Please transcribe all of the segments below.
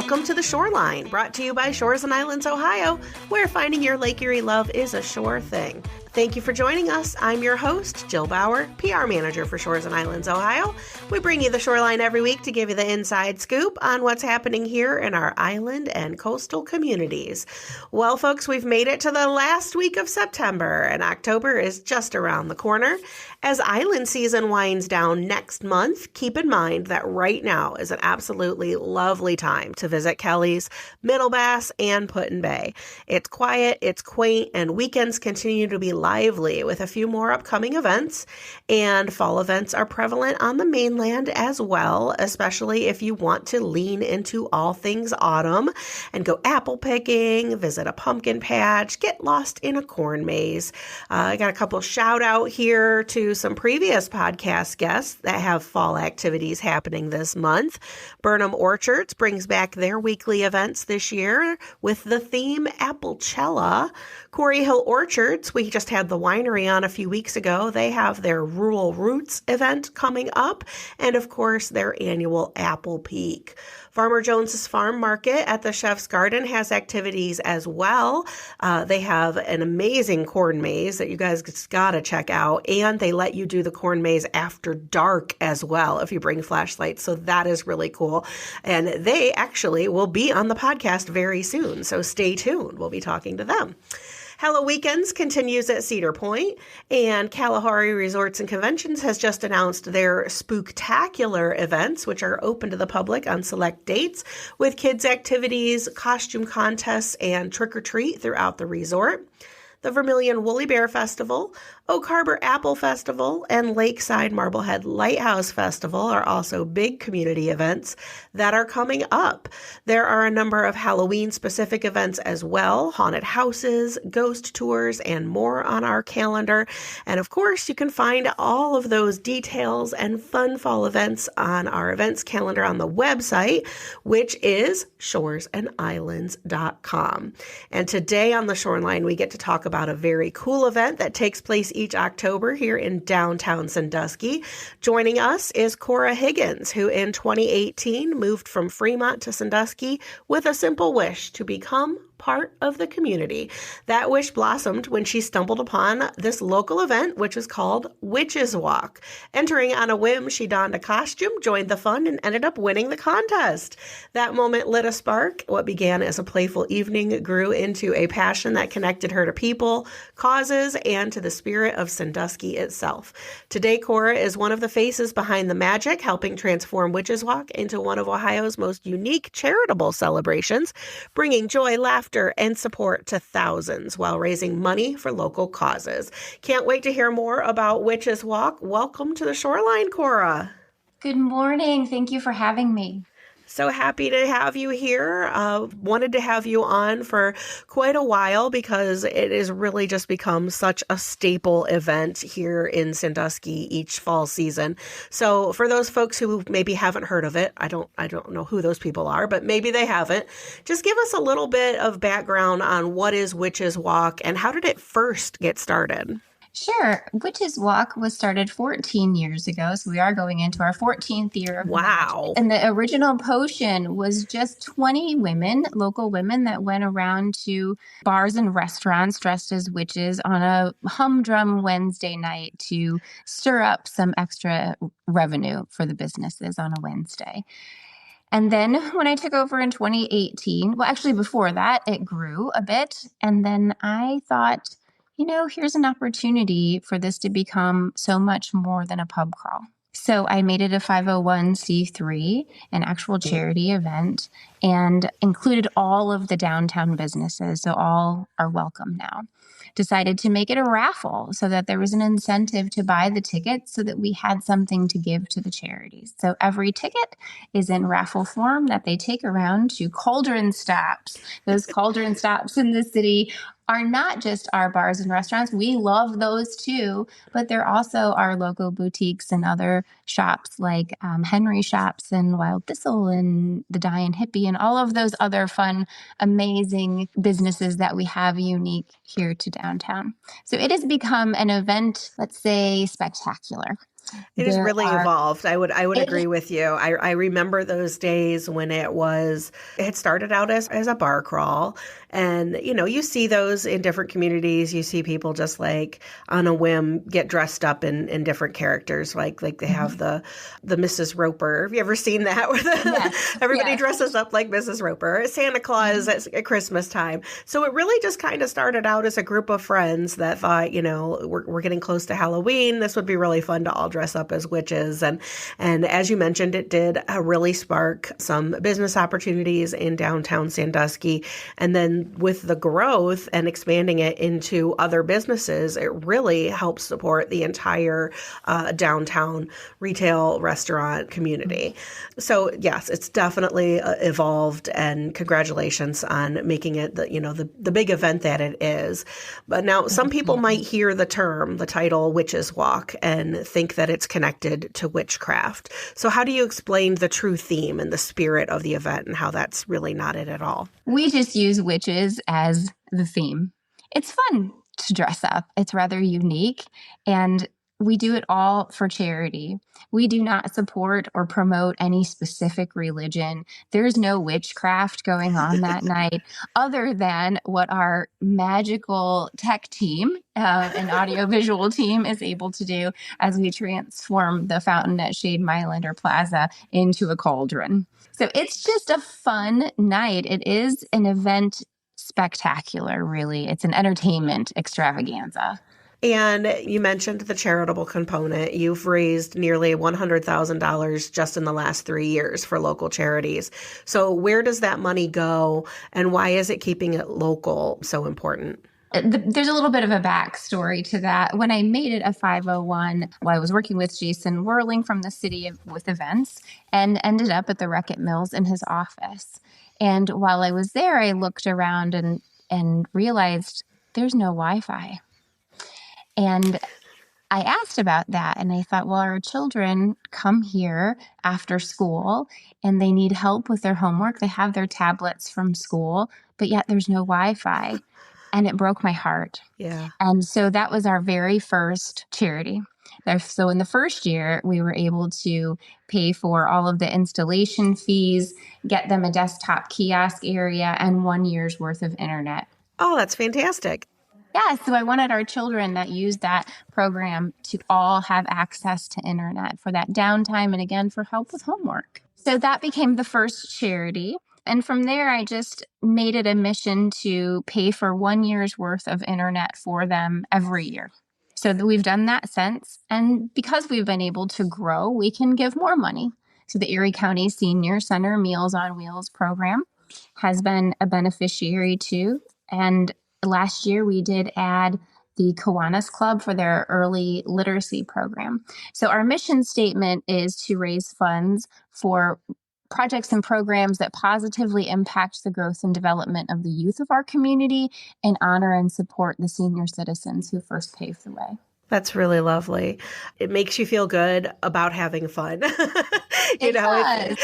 Welcome to the Shoreline, brought to you by Shores and Islands, Ohio, where finding your Lake Erie love is a sure thing. Thank you for joining us. I'm your host, Jill Bauer, PR Manager for Shores and Islands, Ohio. We bring you the Shoreline every week to give you the inside scoop on what's happening here in our island and coastal communities. Well, folks, we've made it to the last week of September, and October is just around the corner. As island season winds down next month, keep in mind that right now is an absolutely lovely time to visit Kelly's, Middle Bass, and Put-in-Bay. It's quiet, it's quaint, and weekends continue to be lively with a few more upcoming events, and fall events are prevalent on the mainland as well, especially if you want to lean into all things autumn and go apple picking, visit a pumpkin patch, get lost in a corn maze. I got a couple shout out here to some previous podcast guests that have fall activities happening this month. Burnham Orchards brings back their weekly events this year with the theme Applecella. Quarry Hill Orchards, we just had the winery on a few weeks ago. They have their Rural Roots event coming up, and of course their annual Apple Peak. Farmer Jones's Farm Market at the Chef's Garden has activities as well. They have an amazing corn maze that you guys just gotta check out, and they let you do the corn maze after dark as well if you bring flashlights, so that is really cool. And they actually will be on the podcast very soon, so stay tuned. We'll be talking to them. Hello Weekends continues at Cedar Point, and Kalahari Resorts and Conventions has just announced their Spooktacular events, which are open to the public on select dates, with kids' activities, costume contests, and trick-or-treat throughout the resort. The Vermilion Woolly Bear Festival, Oak Harbor Apple Festival, and Lakeside Marblehead Lighthouse Festival are also big community events that are coming up. There are a number of Halloween-specific events as well, haunted houses, ghost tours, and more on our calendar. And of course, you can find all of those details and fun fall events on our events calendar on the website, which is shoresandislands.com. And today on the Shoreline, we get to talk about a very cool event that takes place each October here in downtown Sandusky. Joining us is Cora Higgins, who in 2018 moved from Fremont to Sandusky with a simple wish to become part of the community. That wish blossomed when she stumbled upon this local event, which is called Witches Walk. Entering on a whim, she donned a costume, joined the fun, and ended up winning the contest. That moment lit a spark. What began as a playful evening grew into a passion that connected her to people, causes, and to the spirit of Sandusky itself. Today, Cora is one of the faces behind the magic, helping transform Witches Walk into one of Ohio's most unique charitable celebrations, bringing joy, laughter, and support to thousands while raising money for local causes. Can't wait to hear more about Witches Walk. Welcome to the Shoreline, Cora. Good morning. Thank you for having me. So happy to have you here. Wanted to have you on for quite a while because it has really just become such a staple event here in Sandusky each fall season. So for those folks who maybe haven't heard of it, I don't know who those people are, but maybe they haven't. Just give us a little bit of background on what is Witches Walk and how did it first get started? Sure. Witches Walk was started 14 years ago, so we are going into our 14th year of Wow. And the original potion was just 20 women, local women, that went around to bars and restaurants dressed as witches on a humdrum Wednesday night to stir up some extra revenue for the businesses on a Wednesday. And then when I took over in 2018, well, actually before that, it grew a bit. And then I thought, here's an opportunity for this to become so much more than a pub crawl. So I made it a 501c3, an actual charity event, and included all of the downtown businesses. So all are welcome now. Decided to make it a raffle so that there was an incentive to buy the tickets so that we had something to give to the charities. So every ticket is in raffle form that they take around to cauldron stops. Those cauldron stops in the city are not just our bars and restaurants. We love those too, but they're also our local boutiques and other shops like Henry Shops and Wild Thistle and the Dying Hippie and all of those other fun, amazing businesses that we have unique here to downtown. So it has become an event, let's say, spectacular. It has There really are, evolved. I would it, agree with you. I remember those days when it had started out as a bar crawl. And, you see those in different communities. You see people just like on a whim get dressed up in different characters. Like they have Mhm. the Mrs. Roper. Have you ever seen that? Where Yes, everybody yes. dresses up like Mrs. Roper, Santa Claus Mhm. at Christmas time. So it really just kind of started out as a group of friends that thought, we're getting close to Halloween. This would be really fun to all dress up as witches. And as you mentioned, it did really spark some business opportunities in downtown Sandusky. And then with the growth and expanding it into other businesses, it really helps support the entire downtown retail restaurant community. So yes, it's definitely evolved, and congratulations on making it the big event that it is. But now some Thank people might you. hear the title Witches Walk and think that it's connected to witchcraft. So how do you explain the true theme and the spirit of the event and how that's really not it at all? We just use witches as the theme. It's fun to dress up. It's rather unique, and we do it all for charity. We do not support or promote any specific religion. There's no witchcraft going on that night other than what our magical tech team and audiovisual team is able to do as we transform the fountain at Shade Mylander Plaza into a cauldron. So it's just a fun night. It is an event spectacular, really. It's an entertainment extravaganza. And you mentioned the charitable component. You've raised nearly $100,000 just in the last 3 years for local charities. So where does that money go, and why is it keeping it local so important? There's a little bit of a backstory to that. When I made it a 501, I was working with Jason Whirling from the city with events and ended up at the Reckitt Mills in his office. And while I was there, I looked around and realized there's no Wi-Fi. And I asked about that, and I thought, well, our children come here after school and they need help with their homework. They have their tablets from school, but yet there's no Wi-Fi. And it broke my heart. Yeah. And so that was our very first charity. So in the first year, we were able to pay for all of the installation fees, get them a desktop kiosk area, and 1 year's worth of internet. Oh, that's fantastic. Yeah, so I wanted our children that use that program to all have access to internet for that downtime and again for help with homework. So that became the first charity. And from there, I just made it a mission to pay for 1 year's worth of internet for them every year. So we've done that since. And because we've been able to grow, we can give more money. So the Erie County Senior Center Meals on Wheels program has been a beneficiary too. And last year, we did add the Kiwanis Club for their early literacy program. So our mission statement is to raise funds for projects and programs that positively impact the growth and development of the youth of our community and honor and support the senior citizens who first paved the way. That's really lovely. It makes you feel good about having fun. It does.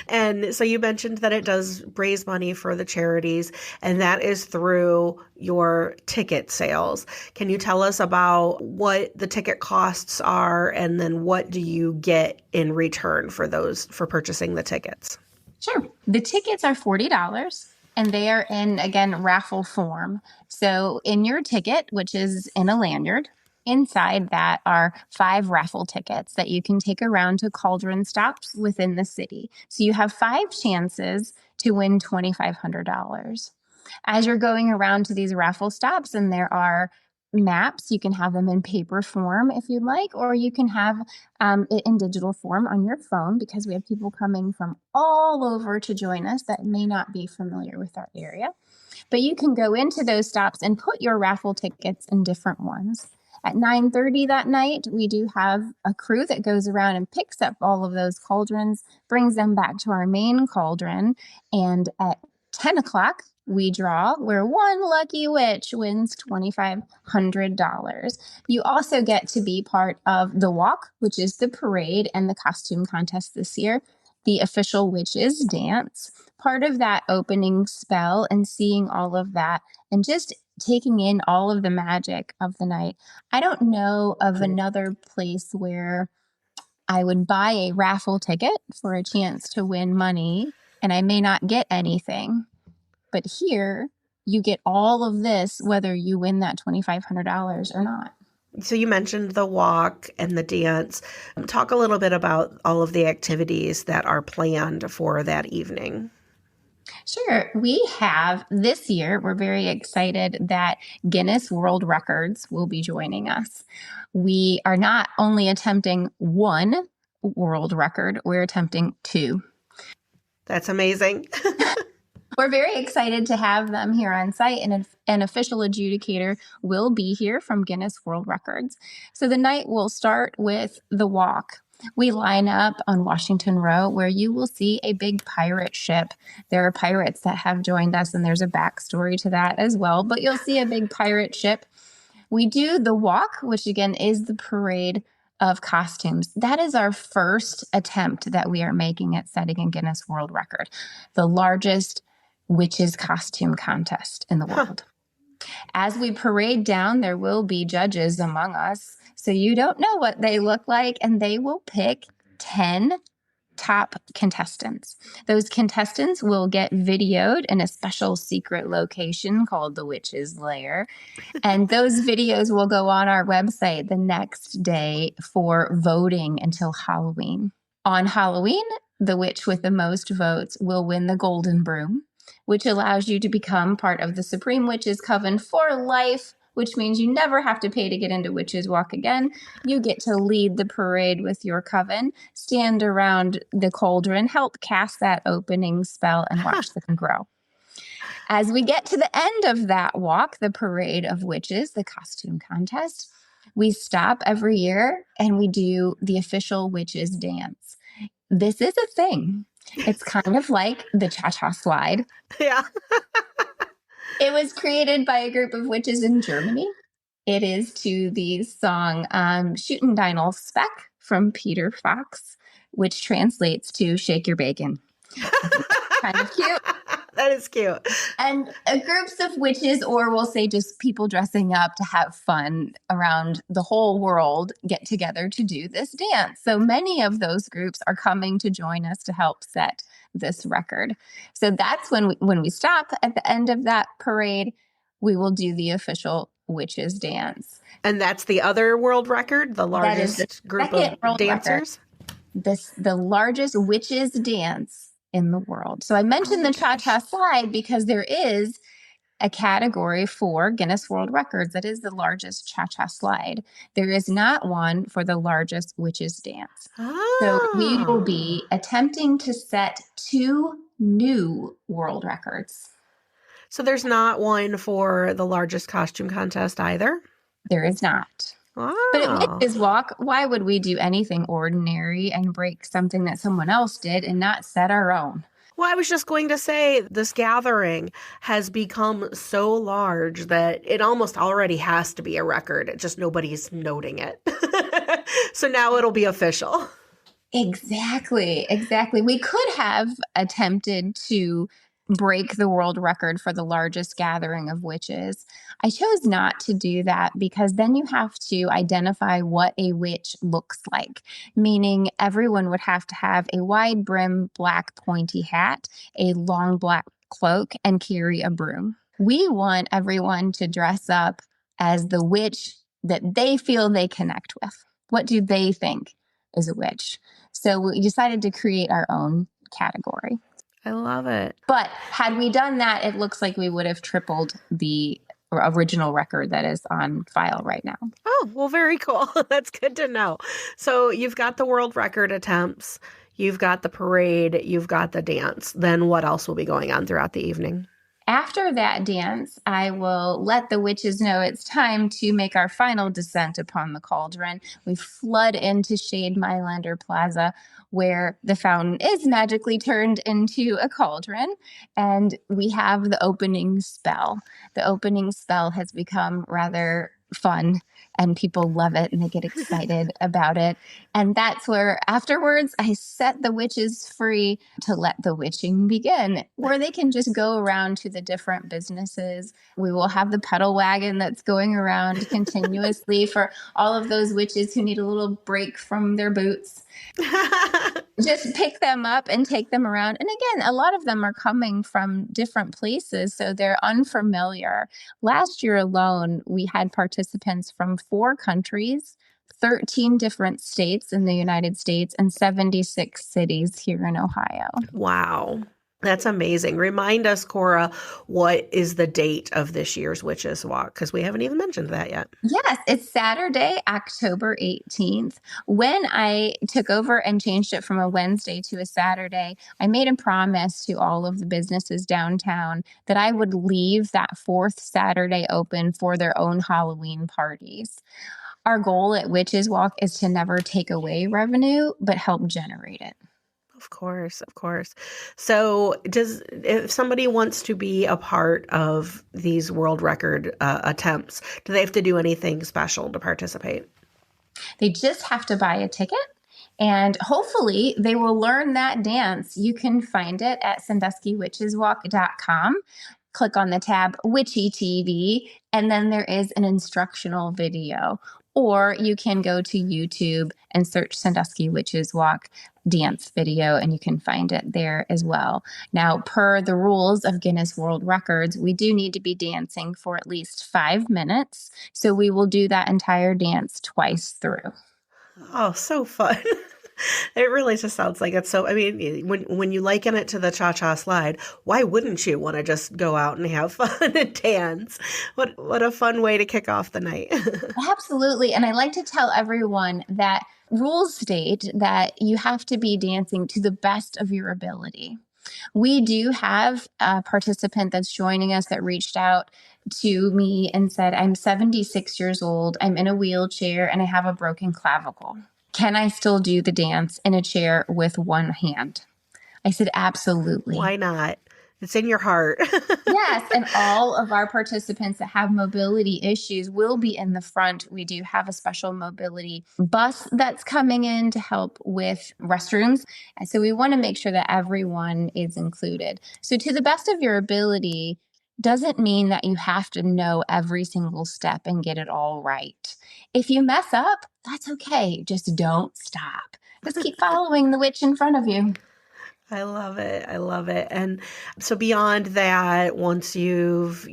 And so you mentioned that it does raise money for the charities, and that is through your ticket sales. Can you tell us about what the ticket costs are, and then what do you get in return for purchasing the tickets? Sure. The tickets are $40. And they are in, again, raffle form. So in your ticket, which is in a lanyard, inside that are 5 raffle tickets that you can take around to cauldron stops within the city. So you have 5 chances to win $2,500. As you're going around to these raffle stops, and there are maps, you can have them in paper form if you'd like, or you can have it in digital form on your phone, because we have people coming from all over to join us that may not be familiar with our area. But you can go into those stops and put your raffle tickets in different ones. At 9:30 that night, we do have a crew that goes around and picks up all of those cauldrons, brings them back to our main cauldron, and at 10 o'clock, we draw where one lucky witch wins $2,500. You also get to be part of the walk, which is the parade and the costume contest this year, the official witches dance, part of that opening spell, and seeing all of that and just taking in all of the magic of the night. I don't know of another place where I would buy a raffle ticket for a chance to win money, and I may not get anything. But here, you get all of this, whether you win that $2,500 or not. So you mentioned the walk and the dance. Talk a little bit about all of the activities that are planned for that evening. Sure. We have this year, we're very excited that Guinness World Records will be joining us. We are not only attempting one world record, we're attempting two. That's amazing. We're very excited to have them here on site, and an official adjudicator will be here from Guinness World Records. So the night will start with the walk. We line up on Washington Row, where you will see a big pirate ship. There are pirates that have joined us, and there's a backstory to that as well, but you'll see a big pirate ship. We do the walk, which again is the parade of costumes. That is our first attempt that we are making at setting a Guinness World Record, the largest witches costume contest in the world. As we parade down, there will be judges among us, so you don't know what they look like, and they will pick 10 top contestants. Those contestants will get videoed in a special secret location called the Witch's Lair, and those videos will go on our website the next day for voting until Halloween. On Halloween, the witch with the most votes will win the Golden Broom, which allows you to become part of the Supreme Witches Coven for life, which means you never have to pay to get into Witches Walk again. You get to lead the parade with your coven, stand around the cauldron, help cast that opening spell, and watch them grow. As we get to the end of that walk, the Parade of Witches, the costume contest, we stop every year and we do the official witches dance. This is a thing. It's kind of like the cha-cha slide. Yeah. It was created by a group of witches in Germany. It is to the song Shootin' Deinel Speck from Peter Fox, which translates to Shake Your Bacon. Kind of cute. That is cute. And groups of witches, or we'll say just people dressing up to have fun around the whole world, get together to do this dance. So many of those groups are coming to join us to help set this record. So that's when we stop at the end of that parade, we will do the official witches dance. And that's the other world record, the largest group of dancers? The largest witches dance in the world. So I mentioned the cha-cha slide because there is a category for Guinness World Records that is the largest cha-cha slide. There is not one for the largest witches dance. Oh. So we will be attempting to set 2 new world records. So there's not one for the largest costume contest either? There is not. Wow. But at Witches Walk, why would we do anything ordinary and break something that someone else did and not set our own? Well, I was just going to say this gathering has become so large that it almost already has to be a record. It just nobody's noting it. So now it'll be official. Exactly. We could have attempted to break the world record for the largest gathering of witches. I chose not to do that because then you have to identify what a witch looks like, meaning everyone would have to have a wide brim black pointy hat, a long black cloak, and carry a broom. We want everyone to dress up as the witch that they feel they connect with. What do they think is a witch? So we decided to create our own category. I love it. But had we done that, it looks like we would have tripled the original record that is on file right now. Oh, well, very cool. That's good to know. So you've got the world record attempts, you've got the parade, you've got the dance. Then what else will be going on throughout the evening? After that dance, I will let the witches know it's time to make our final descent upon the cauldron. We flood into Shade Mylander Plaza, where the fountain is magically turned into a cauldron, and we have the opening spell. The opening spell has become rather fun and people love it and they get excited about it. And that's where afterwards I set the witches free to let the witching begin, where they can just go around to the different businesses. We will have the pedal wagon that's going around continuously for all of those witches who need a little break from their boots. Just pick them up and take them around. And again, a lot of them are coming from different places, so they're unfamiliar. Last year alone, we had participants from 4 countries, 13 different states in the United States, and 76 cities here in Ohio. Wow. That's amazing. Remind us, Cora, what is the date of this year's Witches Walk? Because we haven't even mentioned that yet. Yes, it's Saturday, October 18th. When I took over and changed it from a Wednesday to a Saturday, I made a promise to all of the businesses downtown that I would leave that 4th Saturday open for their own Halloween parties. Our goal at Witches Walk is to never take away revenue, but help generate it. Of course, of course. So if somebody wants to be a part of these world record attempts, do they have to do anything special to participate? They just have to buy a ticket, and hopefully they will learn that dance. You can find it at sanduskywitcheswalk.com. Click on the tab Witchy TV, and then there is an instructional video. Or you can go to YouTube and search Sandusky Witches Walk dance video, and you can find it there as well. Now, per the rules of Guinness World Records, we do need to be dancing for at least 5 minutes. So we will do that entire dance twice through. Oh, so fun. It really just sounds like it's so, I mean, when you liken it to the cha-cha slide, why wouldn't you want to just go out and have fun and dance? What a fun way to kick off the night. Absolutely. And I like to tell everyone that rules state that you have to be dancing to the best of your ability. We do have a participant that's joining us that reached out to me and said, I'm 76 years old, I'm in a wheelchair, and I have a broken clavicle. Can I still do the dance in a chair with one hand? I said, absolutely. Why not? It's in your heart. Yes, and all of our participants that have mobility issues will be in the front. We do have a special mobility bus that's coming in to help with restrooms. And so we want to make sure that everyone is included. So to the best of your ability doesn't mean that you have to know every single step and get it all right. If you mess up, that's okay. Just don't stop. Just keep following the witch in front of you. I love it. I love it. And so beyond that, once you've,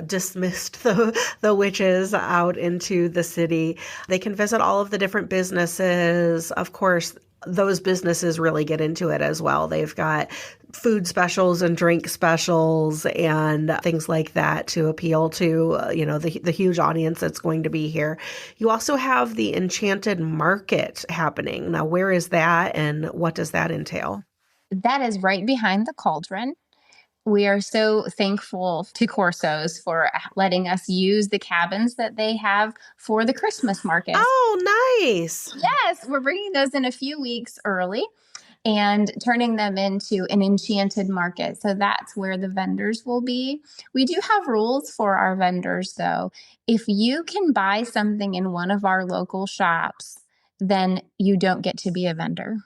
dismissed the witches out into the city, they can visit all of the different businesses. Of course, those businesses really get into it as well. They've got food specials and drink specials and things like that to appeal to, the huge audience that's going to be here. You also have the Enchanted Market happening. Now, where is that and what does that entail? That is right behind the cauldron. We are so thankful to Corsos for letting us use the cabins that they have for the Christmas market. Oh, nice. Yes, we're bringing those in a few weeks early and turning them into an enchanted market. So that's where the vendors will be. We do have rules for our vendors, though. If you can buy something in one of our local shops, then you don't get to be a vendor.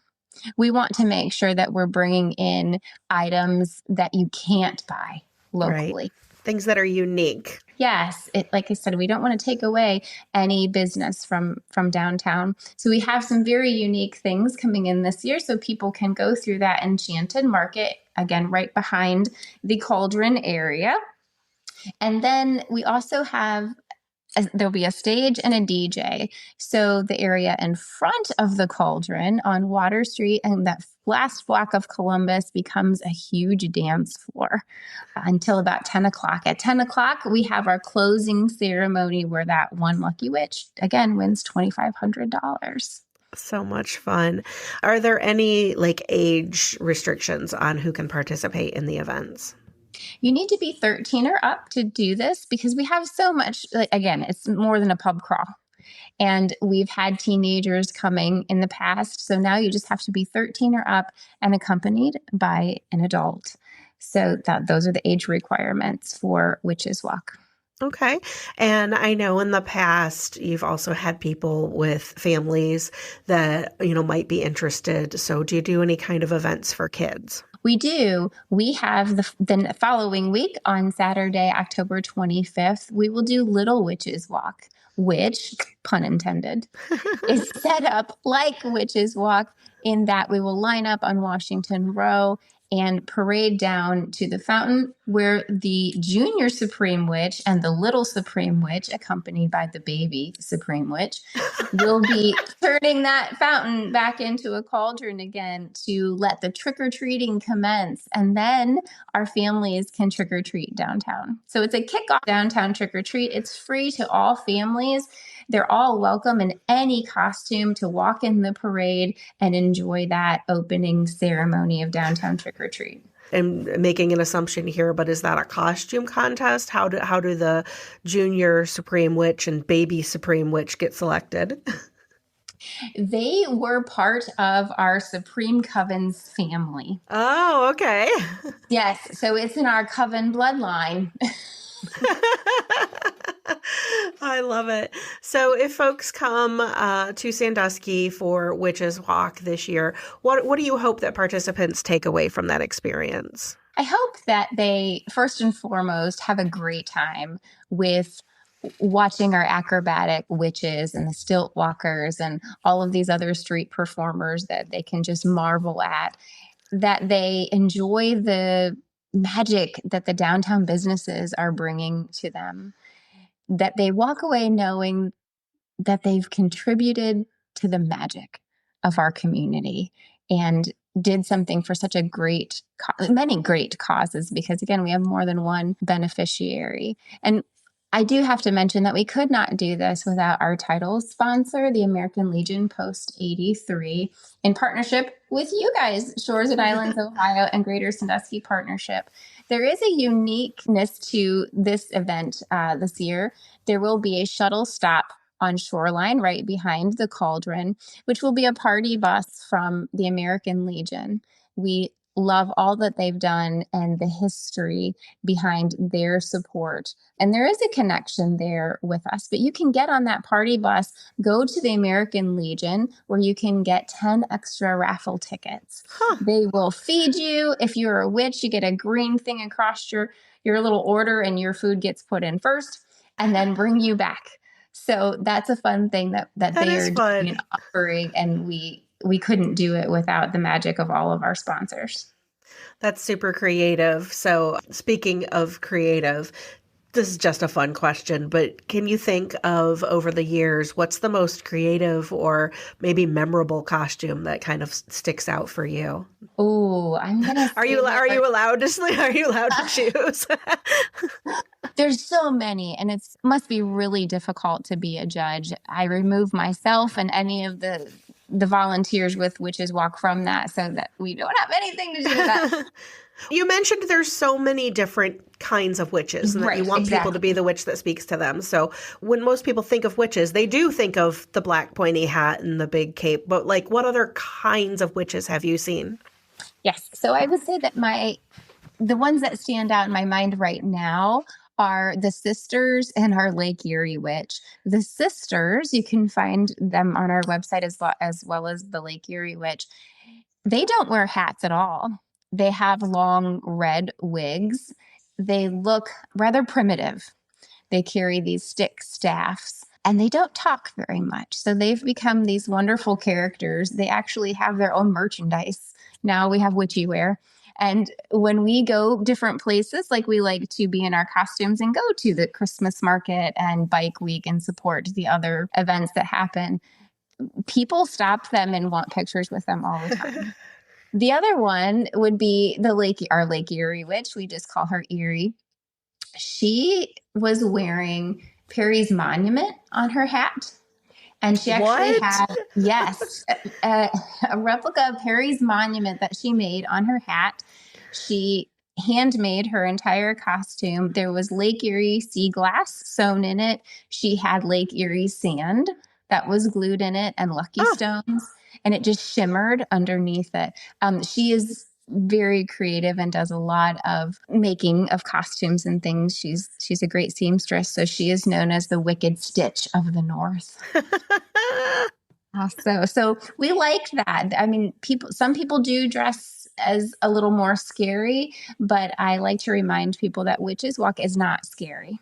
We want to make sure that we're bringing in items that you can't buy locally. Right. Things that are unique. Yes. Like I said, we don't want to take away any business from downtown. So we have some very unique things coming in this year so people can go through that enchanted market, again, right behind the cauldron area. And then we also have there'll be a stage and a DJ. So the area in front of the cauldron on Water Street and that last block of Columbus becomes a huge dance floor until about 10 o'clock. At 10 o'clock, we have our closing ceremony where that one lucky witch, again, wins $2,500. So much fun. Are there any age restrictions on who can participate in the events? You need to be 13 or up to do this because we have so much, again, it's more than a pub crawl. And we've had teenagers coming in the past. So now you just have to be 13 or up and accompanied by an adult. So those are the age requirements for Witches Walk. Okay. And I know in the past you've also had people with families that, might be interested. So do you do any kind of events for kids? We do. We have the following week on Saturday, October 25th, we will do Little Witches Walk, which, pun intended, is set up like Witches Walk in that we will line up on Washington Row and parade down to the fountain where the junior Supreme Witch and the little Supreme Witch, accompanied by the baby Supreme Witch, will be turning that fountain back into a cauldron again to let the trick-or-treating commence. And then our families can trick-or-treat downtown. So it's a kickoff downtown trick-or-treat. It's free to all families. They're all welcome in any costume to walk in the parade and enjoy that opening ceremony of downtown trick-or-treat. I'm making an assumption here, but is that a costume contest? How do the junior Supreme Witch and baby Supreme Witch get selected? They were part of our Supreme Coven's family. Oh, okay. Yes, so it's in our Coven bloodline. I love it. So if folks come to Sandusky for Witches Walk this year, what do you hope that participants take away from that experience? I hope that they, first and foremost, have a great time with watching our acrobatic witches and the stilt walkers and all of these other street performers that they can just marvel at, that they enjoy the magic that the downtown businesses are bringing to them, that they walk away knowing that they've contributed to the magic of our community and did something for such a many great causes, because again, we have more than one beneficiary. And I do have to mention that we could not do this without our title sponsor, the American Legion Post 83, in partnership with you guys, Shores and Islands, Ohio, and Greater Sandusky Partnership. There is a uniqueness to this event this year. There will be a shuttle stop on Shoreline right behind the cauldron, which will be a party bus from the American Legion. We love all that they've done and the history behind their support. And there is a connection there with us, but you can get on that party bus, go to the American Legion, where you can get 10 extra raffle tickets. Huh. They will feed you. If you're a witch, you get a green thing across your little order and your food gets put in first and then bring you back. So that's a fun thing that they are doing and offering, and we couldn't do it without the magic of all of our sponsors. That's super creative. So speaking of creative, this is just a fun question, but can you think of, over the years, what's the most creative or maybe memorable costume that kind of sticks out for you? Oh, I'm gonna. Are you allowed to choose? There's so many, and it must be really difficult to be a judge. I remove myself and any of the volunteers with Witches Walk from that, so that we don't have anything to do with that. You mentioned there's so many different kinds of witches and that you want people to be the witch that speaks to them. So when most people think of witches, they do think of the black pointy hat and the big cape. But like, what other kinds of witches have you seen? Yes. So I would say that the ones that stand out in my mind right now are the Sisters and our Lake Erie Witch. The Sisters, you can find them on our website as well as the Lake Erie Witch. They don't wear hats at all. They have long red wigs. They look rather primitive. They carry these stick staffs and they don't talk very much. So they've become these wonderful characters. They actually have their own merchandise. Now we have witchy wear. And when we go different places, like we like to be in our costumes and go to the Christmas market and Bike Week and support the other events that happen, people stop them and want pictures with them all the time. The other one would be our Lake Erie Witch. We just call her Erie. She was wearing Perry's monument on her hat. And she actually had, yes, a replica of Perry's monument that she made on her hat. She handmade her entire costume. There was Lake Erie sea glass sewn in it. She had Lake Erie sand that was glued in it and lucky stones. And it just shimmered underneath it. She is very creative and does a lot of making of costumes and things. She's a great seamstress, so she is known as the Wicked Stitch of the North. So we like that. I mean, some people do dress as a little more scary, but I like to remind people that Witches Walk is not scary.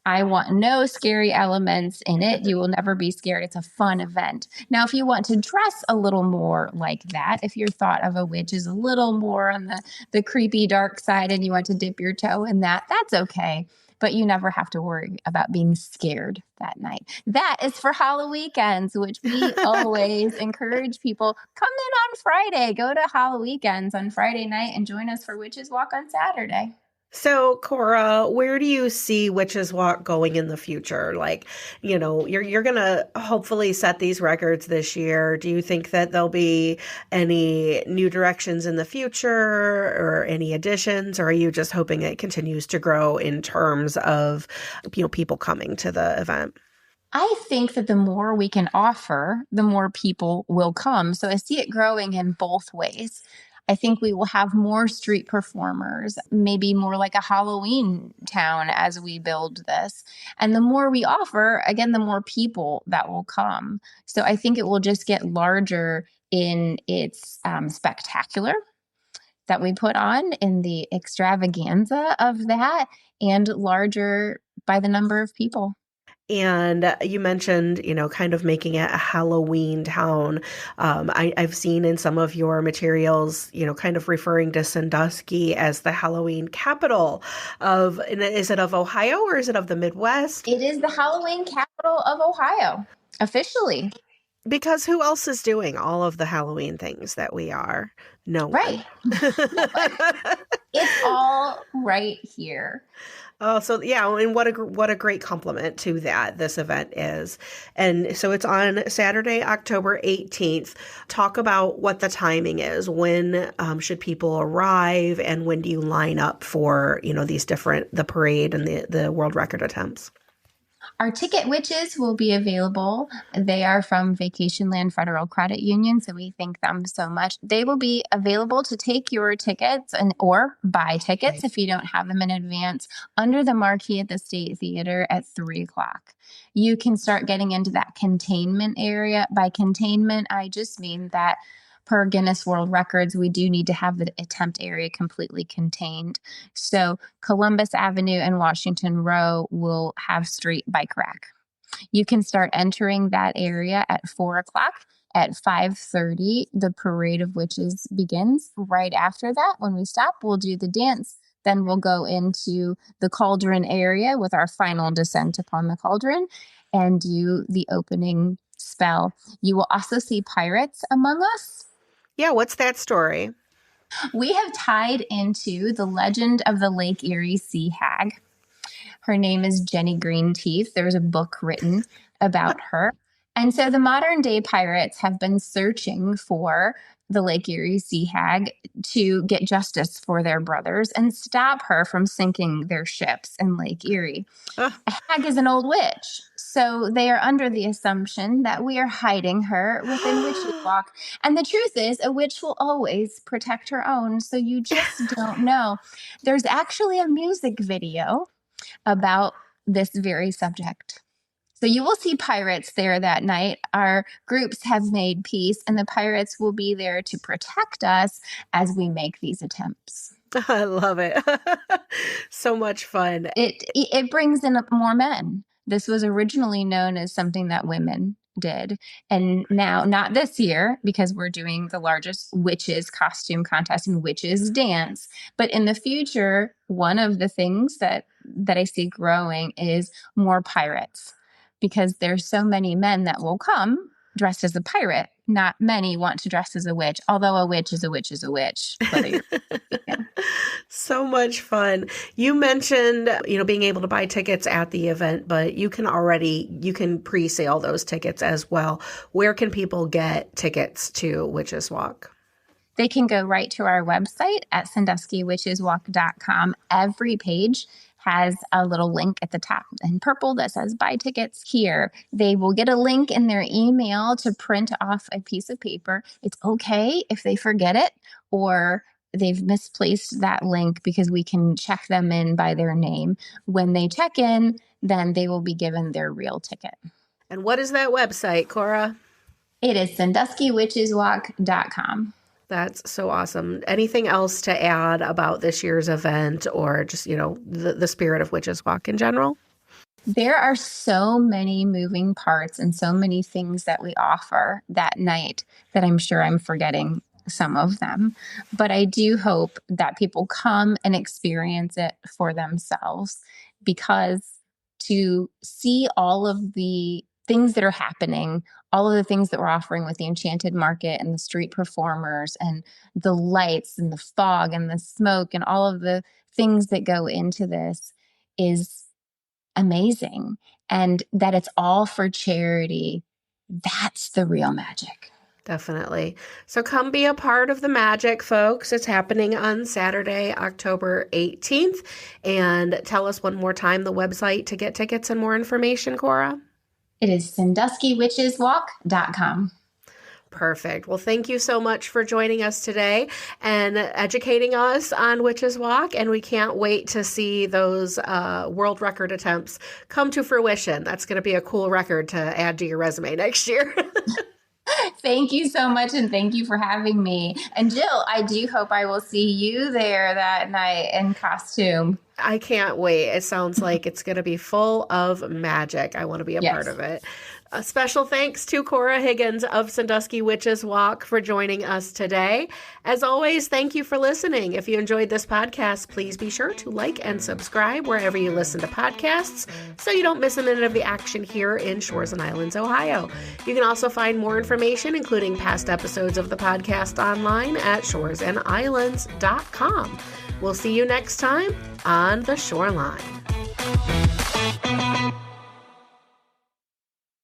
I want no scary elements in it. You will never be scared. It's a fun event. Now, if you want to dress a little more like that, if your thought of a witch is a little more on the creepy dark side and you want to dip your toe in that, that's okay. But you never have to worry about being scared that night. That is for Halloweekends, which we always encourage people. Come in on Friday. Go to Halloweekends on Friday night and join us for Witches Walk on Saturday. So, Cora, where do you see Witches Walk going in the future? Like, you're going to hopefully set these records this year. Do you think that there'll be any new directions in the future or any additions? Or are you just hoping it continues to grow in terms of, people coming to the event? I think that the more we can offer, the more people will come. So I see it growing in both ways. I think we will have more street performers, maybe more like a Halloween town as we build this. And the more we offer, again, the more people that will come. So I think it will just get larger in its spectacular that we put on, in the extravaganza of that, and larger by the number of people. And you mentioned, kind of making it a Halloween town. I've seen in some of your materials, kind of referring to Sandusky as the Halloween capital is it of Ohio or is it of the Midwest? It is the Halloween capital of Ohio, officially. Because who else is doing all of the Halloween things that we are? No one. Right. It's all right here. Oh, so yeah, and what a great compliment to that this event is. And so it's on Saturday, October 18th. Talk about what the timing is. When should people arrive, and when do you line up for, the parade and the world record attempts? Our ticket witches will be available. They are from Vacation Land Federal Credit Union, so we thank them so much. They will be available to take your tickets or buy tickets if you don't have them in advance under the marquee at the State Theater at 3:00. You can start getting into that containment area. By containment, I just mean that per Guinness World Records, we do need to have the attempt area completely contained. So Columbus Avenue and Washington Row will have street bike rack. You can start entering that area at 4:00. At 5:30, the Parade of Witches begins. Right after that, when we stop, we'll do the dance. Then we'll go into the cauldron area with our final descent upon the cauldron and do the opening spell. You will also see pirates among us. Yeah, what's that story? We have tied into the legend of the Lake Erie Sea Hag. Her name is Jenny Greenteeth. There's a book written about her. And so the modern day pirates have been searching for the Lake Erie Sea Hag to get justice for their brothers and stop her from sinking their ships in Lake Erie. A hag is an old witch. So they are under the assumption that we are hiding her within Witches Walk. And the truth is, a witch will always protect her own. So you just don't know. There's actually a music video about this very subject. So you will see pirates there that night. Our groups have made peace, and the pirates will be there to protect us as we make these attempts. I love it. So much fun. It brings in more men. This was originally known as something that women did. And now, not this year, because we're doing the largest witches costume contest and witches dance. But in the future, one of the things that I see growing is more pirates, because there's so many men that will come dressed as a pirate. Not many want to dress as a witch, although a witch is a witch is a witch. So much fun. You mentioned, being able to buy tickets at the event, but you can pre-sale those tickets as well. Where can people get tickets to Witches Walk? They can go right to our website at sanduskywitcheswalk.com. Every page has a little link at the top in purple that says buy tickets here. They will get a link in their email to print off a piece of paper. It's okay if they forget it or they've misplaced that link because we can check them in by their name. When they check in, then they will be given their real ticket. And what is that website, Cora? It is SanduskyWitchesWalk.com. That's so awesome. Anything else to add about this year's event or just, the spirit of Witches Walk in general? There are so many moving parts and so many things that we offer that night that I'm sure I'm forgetting some of them. But I do hope that people come and experience it for themselves, because to see all of the things that are happening, all of the things that we're offering with the Enchanted Market and the street performers and the lights and the fog and the smoke and all of the things that go into this is amazing. And that it's all for charity. That's the real magic. Definitely. So come be a part of the magic, folks. It's happening on Saturday, October 18th. And tell us one more time the website to get tickets and more information, Cora. It is SanduskyWitchesWalk.com. Perfect. Well, thank you so much for joining us today and educating us on Witches Walk. And we can't wait to see those world record attempts come to fruition. That's going to be a cool record to add to your resume next year. Thank you so much, and thank you for having me. And Jill, I do hope I will see you there that night in costume. I can't wait. It sounds like it's going to be full of magic. I want to be a part of it. A special thanks to Cora Higgins of Sandusky Witches Walk for joining us today. As always, thank you for listening. If you enjoyed this podcast, please be sure to like and subscribe wherever you listen to podcasts so you don't miss a minute of the action here in Shores and Islands, Ohio. You can also find more information, including past episodes of the podcast, online at shoresandislands.com. We'll see you next time on The Shoreline.